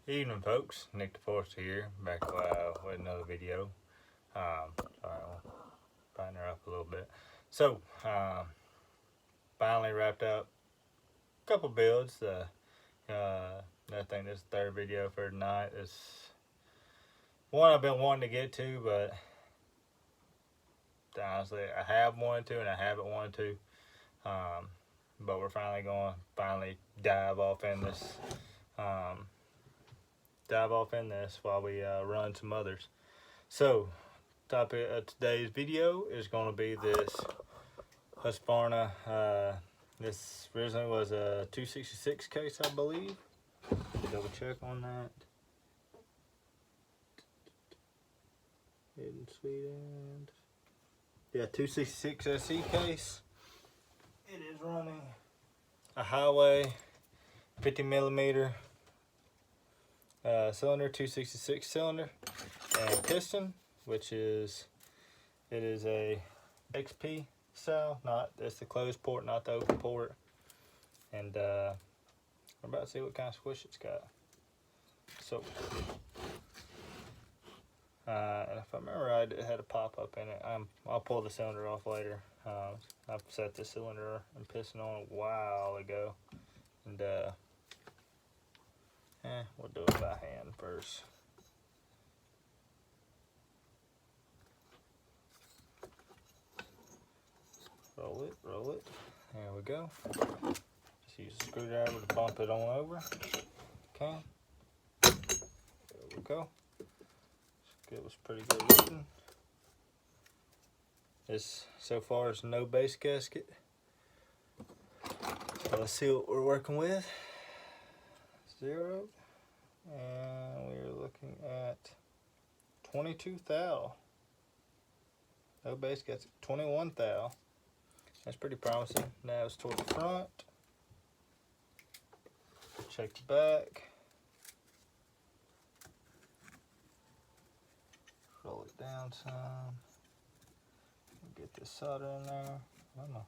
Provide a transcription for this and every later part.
Evening, folks. Nick the Forester here, back with another video. Sorry, I'll brighten her up a little bit. So, finally wrapped up a couple builds. I think this third video for tonight is one I've been wanting to get to, but honestly, I have wanted to and I haven't wanted to. But we're finally going to dive off in this. While we run some others. So, topic of today's video is going to be this Husqvarna. This originally was a 266 case, I believe. Double check on that. Hidden sweet end. Yeah, 266 SE case. It is running a highway 50 millimeter. Cylinder, 266 cylinder, and piston, which is a XP style. It's the closed port, not the open port. And we're about to see what kind of squish it's got. So, and if I remember right, it had a pop up in it. I'll pull the cylinder off later. I've set the cylinder and piston on a while ago, and we'll do it by hand first. Roll it. There we go. Just use a screwdriver to bump it on over. Okay. There we go. It was pretty good looking. This so far is no base gasket. So let's see what we're working with. 0, and we're looking at 22 thou. No base gasket. 21 thou. That's pretty promising. Now it's toward the front. Check the back. Roll it down some. Get this solder in there. I don't know.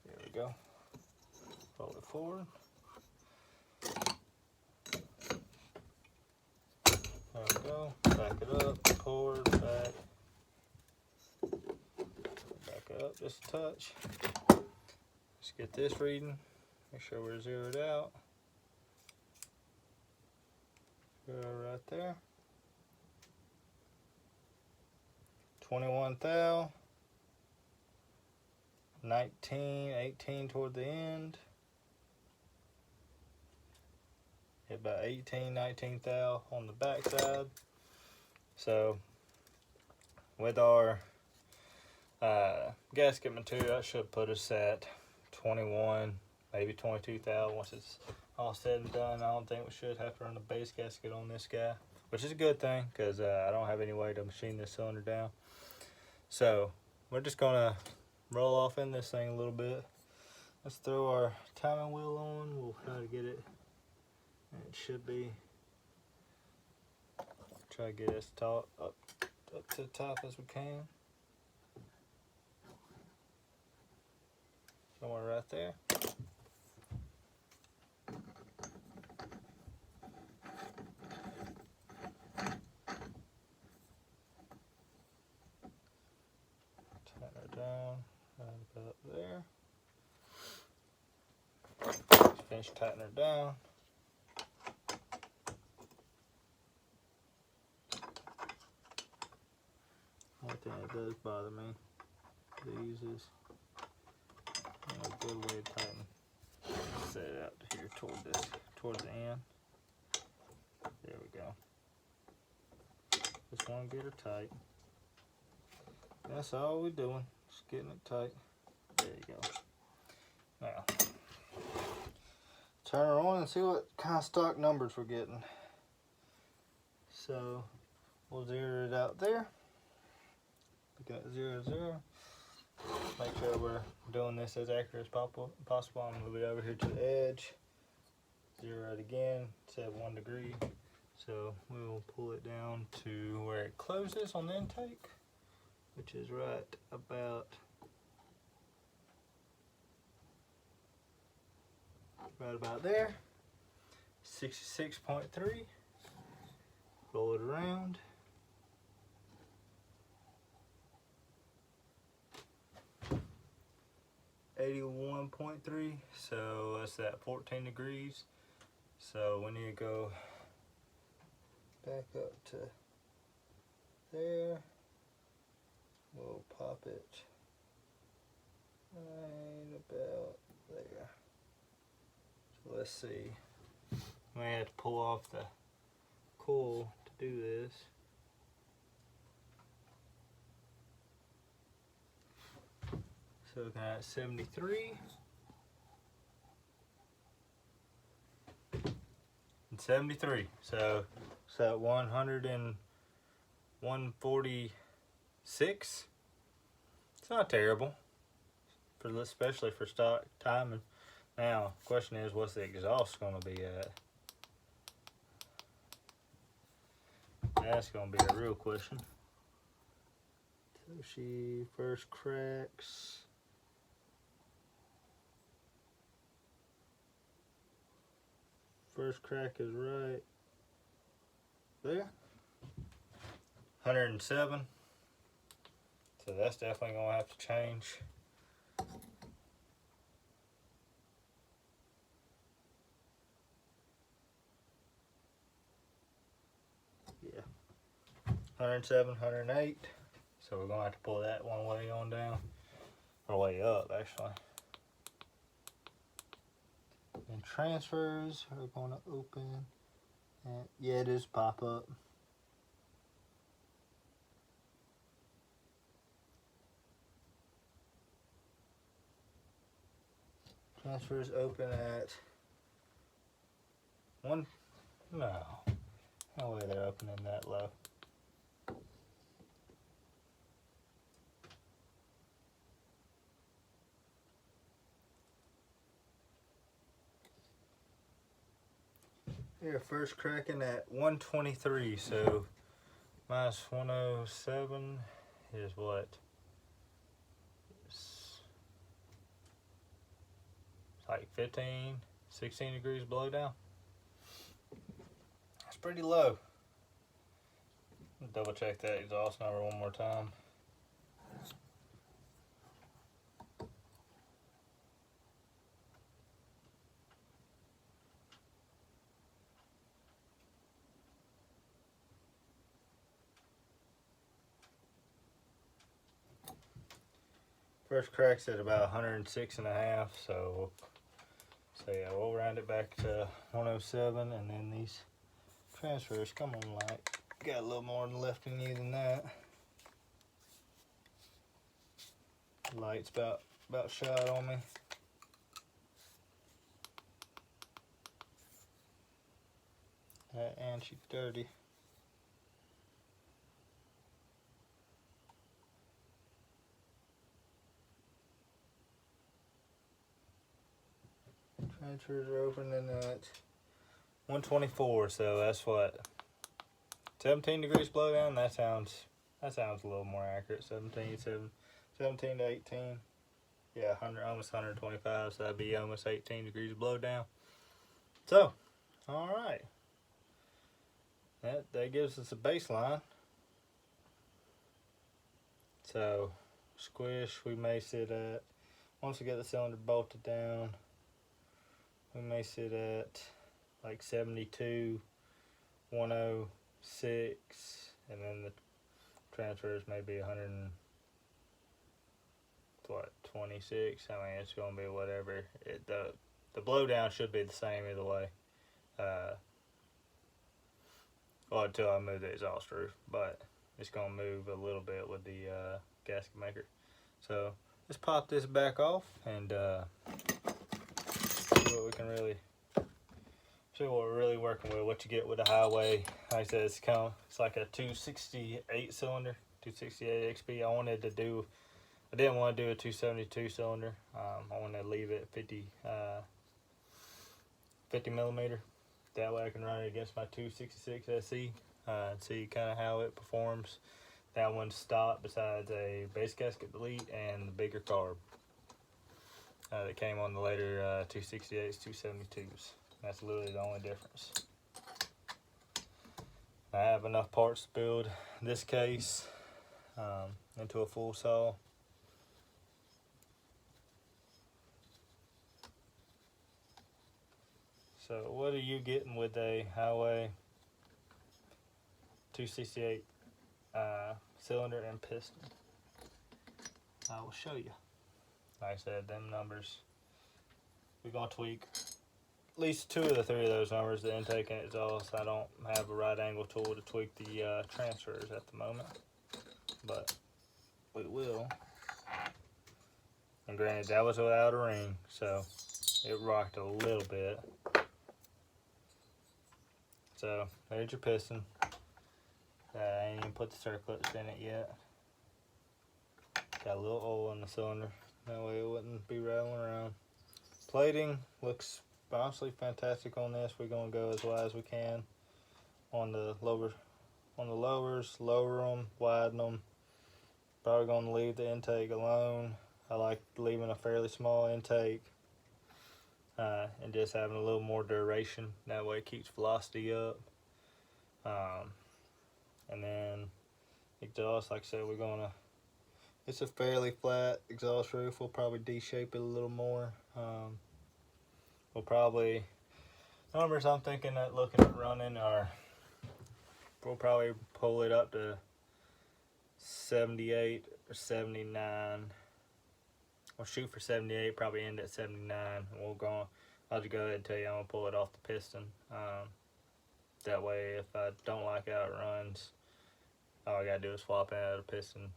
There we go. Roll it forward. There we go. Back it up. Forward, back. Back it up just a touch. Let's get this reading. Make sure we're zeroed out. Zero right there. 21 thou. 19, 18 toward the end. Hit about 18, 19 thou on the back side. So with our gasket material, that should put us at 21, maybe 22 thou once it's all said and done. I don't think we should have to run a base gasket on this guy, which is a good thing because I don't have any way to machine this cylinder down. So we're just gonna roll off in this thing a little bit. Let's throw our timing wheel on. We'll try to get it. It should be. Try to get it as up to the top as we can. Somewhere right there. Tighten her down right about there. Finish tightening her down. One thing that does bother me, these is a good way to tighten. Set it out here toward the end. There we go. Just want to get her tight. That's all we're doing, just getting it tight. There you go. Now, turn her on and see what kind of stock numbers we're getting. So, we'll zero it out there. We got 0, 0. Make sure we're doing this as accurate as possible. I'm going to move it over here to the edge. Zero it again. It's at 1 degree. So we'll pull it down to where it closes on the intake, which is right about there. 66.3. Roll it around. .3, so that's at 14 degrees. So we need to go back up to there. We'll pop it right about there. So let's see. We may have to pull off the coil to do this. So looking at 73 and 73. So it's at 100 and 146. It's not terrible, especially for stock timing. Now, question is, what's the exhaust going to be at? That's going to be a real question. So she first cracks. First crack is right there. 107. So that's definitely going to have to change. Yeah. 107, 108. So we're going to have to pull that one way on down. Or way up, actually. And transfers are going to open. And yeah, it is pop up. Transfers open at one. No way they're opening that low. Yeah, first cracking at 123, so minus 107 is what? It's like 15, 16 degrees below down. That's pretty low. Double check that exhaust number one more time. First crack's at about 106.5, so yeah, we'll round it back to 107, and then these transfers, come on, light, got a little more left in you than that. Light's about shot on me. And she's dirty. Transfers are opening at 124, so that's what, 17 degrees below down. That sounds a little more accurate. 17 to 18. Yeah, almost 125, so that'd be almost 18 degrees below down. So, all right, that gives us a baseline. So, squish, we may sit at, once we get the cylinder bolted down, we may sit at like 72, 106, and then the transfers may be 126. I mean, it's going to be whatever. The blowdown should be the same either way. Well, until I move the exhaust roof, but it's going to move a little bit with the gasket maker. So let's pop this back off and see what we're really working with. What you get with a highway, like I said, it's like a 268 cylinder, 268 XP. I didn't want to do a 272 cylinder. I wanted to leave it 50 millimeter. That way I can run it against my 266 SE and see kind of how it performs. That one's stopped besides a base gasket delete and the bigger carb that came on the later 268s, 272s. That's literally the only difference. I have enough parts to build this case into a full saw. So what are you getting with a Highway 268 cylinder and piston? I will show you. Like I said, them numbers, we're going to tweak at least 2 of the 3 of those numbers, the intake and exhaust. I don't have a right angle tool to tweak the transfers at the moment, but we will. And granted, that was without a ring, so it rocked a little bit. So there's your piston. I ain't even put the circlets in it yet. Got a little oil in the cylinder, that way it wouldn't be rattling around. Plating looks honestly fantastic on this. We're gonna go as wide as we can on the lowers, lower them, widen them. Probably gonna leave the intake alone. I like leaving a fairly small intake and just having a little more duration. That way it keeps velocity up. And then exhaust, like I said, it's a fairly flat exhaust roof. We'll probably D-shape it a little more. Numbers I'm thinking at looking at running are, we'll probably pull it up to 78 or 79. We'll shoot for 78, probably end at 79. I'll just go ahead and tell you I'm gonna pull it off the piston. That way, if I don't like how it runs, all I gotta do is swap it out of the piston,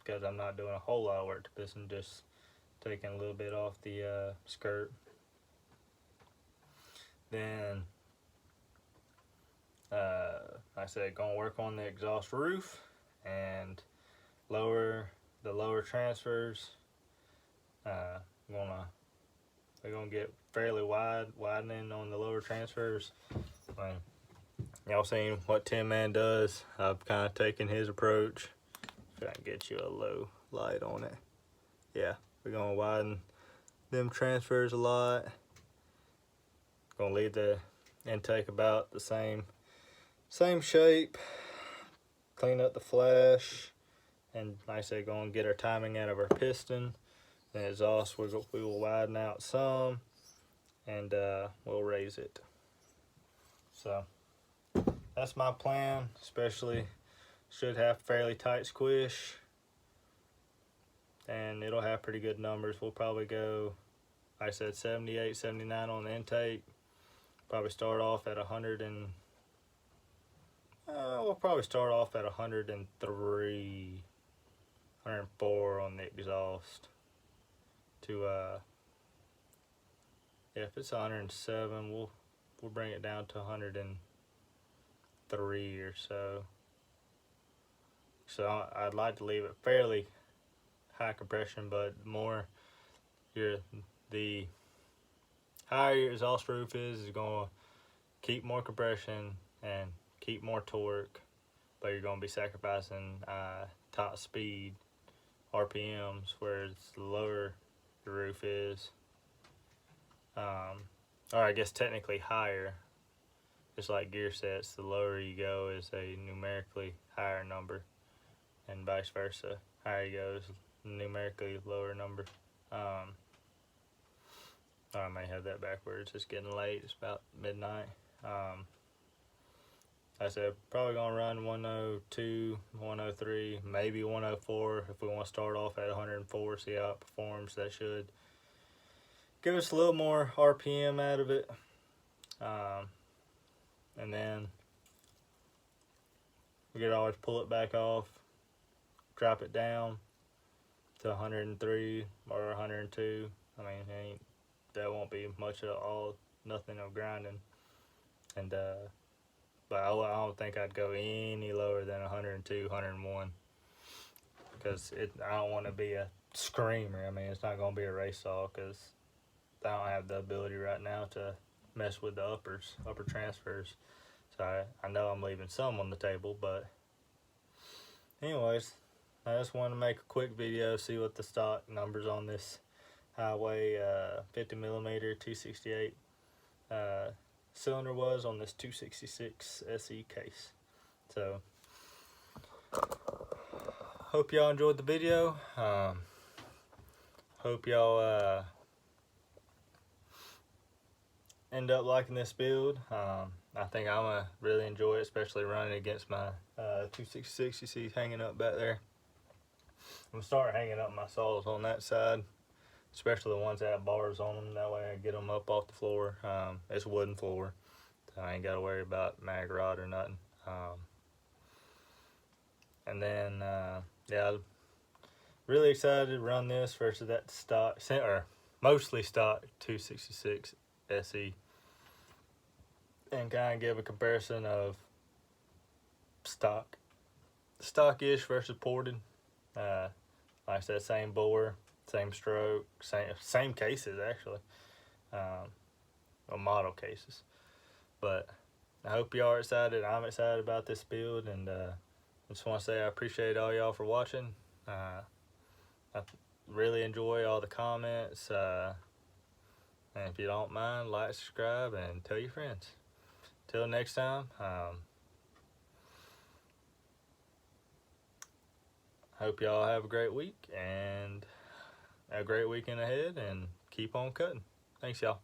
because I'm not doing a whole lot of work to piston, just taking a little bit off the skirt. Then, like I said, gonna work on the exhaust roof and lower the lower transfers. We're gonna get fairly widening on the lower transfers. Y'all seen what Tin Man does. I've kind of taken his approach. Try and get you a low light on it. Yeah, we're gonna widen them transfers a lot. Gonna leave the intake about the same shape. Clean up the flash, and like I said, gonna get our timing out of our piston. The exhaust we will widen out some, and we'll raise it. So that's my plan. Especially should have fairly tight squish, and it'll have pretty good numbers. We'll probably go, like I said, 78, 79 on the intake. Probably start off at 100 and we'll probably start off at 103, 104 on the exhaust. If it's 107, we'll bring it down to 103 or so. So I'd like to leave it fairly high compression, but the higher your exhaust roof is gonna keep more compression and keep more torque, but you're gonna be sacrificing top speed RPMs, whereas the lower the roof is, or I guess technically higher, just like gear sets, the lower you go is a numerically higher number, and vice versa. Higher you go is numerically lower number. I may have that backwards. It's getting late. It's about midnight. I said probably gonna run 102, 103, maybe 104 if we want to start off at 104, see how it performs. That should give us a little more RPM out of it. And then we could always pull it back off, drop it down to 103 or 102. I mean, that won't be much at all, nothing of grinding. And but I don't think I'd go any lower than 102, 101, because I don't want to be a screamer. I mean, it's not going to be a race saw, because I don't have the ability right now to mess with the upper transfers. So I know I'm leaving some on the table, but anyways, I just wanted to make a quick video, see what the stock numbers on this Highway 50mm 268 cylinder was on this 266 SE case. So hope y'all enjoyed the video. Hope y'all end up liking this build. I think I'm gonna really enjoy it, especially running against my 266 you see hanging up back there. I'm gonna start hanging up my saws on that side, especially the ones that have bars on them. That way I get them up off the floor. It's a wooden floor, so I ain't gotta worry about mag rod or nothing. And then yeah, really excited to run this versus that stock, or mostly stock 266 SE, and kind of give a comparison of stockish versus ported. Like I said, same bore, same stroke, same cases actually, well, model cases. But I hope y'all are excited. I'm excited about this build, and I just want to say I appreciate all y'all for watching. I really enjoy all the comments, and if you don't mind, like, subscribe, and tell your friends. Till next time, hope y'all have a great week and a great weekend ahead, and keep on cutting. Thanks, y'all.